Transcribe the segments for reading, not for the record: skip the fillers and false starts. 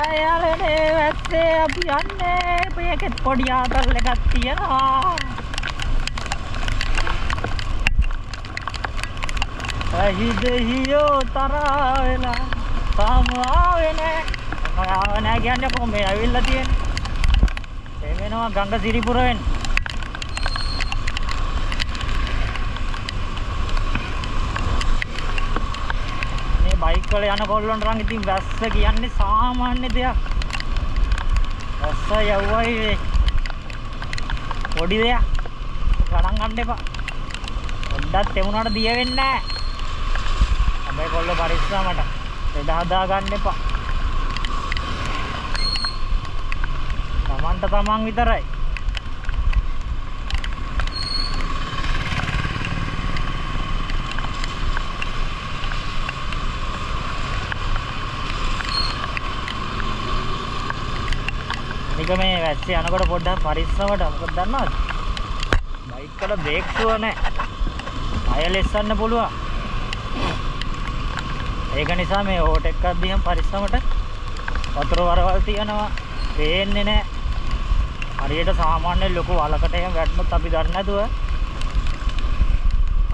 අයලනේ වැස්සේ අපි යන්නේ මේකෙත් පොඩි ආතල් එකක් තියෙනවා. අහිදෙහියෝ තරහා වෙලා තාම ආවේ නෑ කියන්නේ කොහොම මේ ඇවිල්ලා තියෙන්නේ. මේ වෙනවා ගංගා සිරිපුරෙන්. මේ බයික් වල යන කොල්ලොන්ට නම් ඉතින් වැස්ස කියන්නේ සාමාන්‍ය දෙයක්. වැස්ස යවුවයි පොඩි දෙයක්. ගණන් ගන්න එපා. පොඩ්ඩක් තෙමුණාට දිය වෙන්නේ නැහැ. හැබැයි කොල්ල පරිස්සමට ලෙඩ හදා ගන්න එපා. තමන්ට තමන් විතරයි. නික මේ වැස්සේ යනකොට පොඩ්ඩක් පරිස්සමට මොකද දන්නවද? බයික් වල බ්‍රේක් ෂුවර් නැහැ. අය ලෙස්සන්න පුළුවන්. ඒක නිසා මේ ඕට එකක් දිහම පරිස්සමට වතුර වරවල් තියනවා. පේන්නේ නැහැ. හරියට සාමාන්‍ය ලොකු වලකට එහෙම වැටුනොත් අපි දන්නේ නැතුව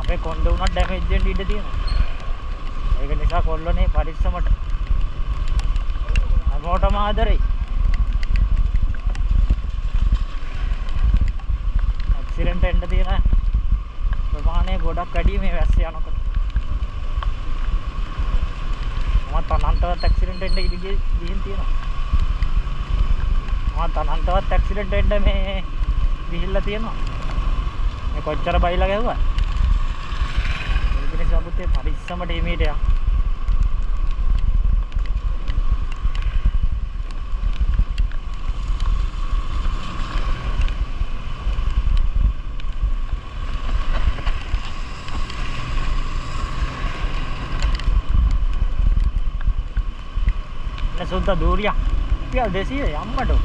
අපේ කොණ්ඩේ උනත් ඩැමේජ් වෙන්න ඉඩ තියෙනවා. ඒක නිසා කොල්ලෝනේ පරිස්සමට. අපෝටම ආදරේ. ඇක්සිඩන්ට් එන්න තියෙන ප්‍රමාණය ගොඩක් වැඩි මේ වැස්ස යනකොට. මම තනන්තවත් ඇක්සිඩන්ට් එන්න ඉඩ ගිහින් තියෙනවා. තනන්තවත් ඇක්සිඩන්ට් එන්න මේ ගිහිල්ලා තියෙනවා. මේ කොච්චර බයිලා ගැහුවා. ඒක නිසා පුතේ පරිස්සමට එමීට යන්න. සුද්දා දූරියා. පියල් 200 යම්මඩෝ.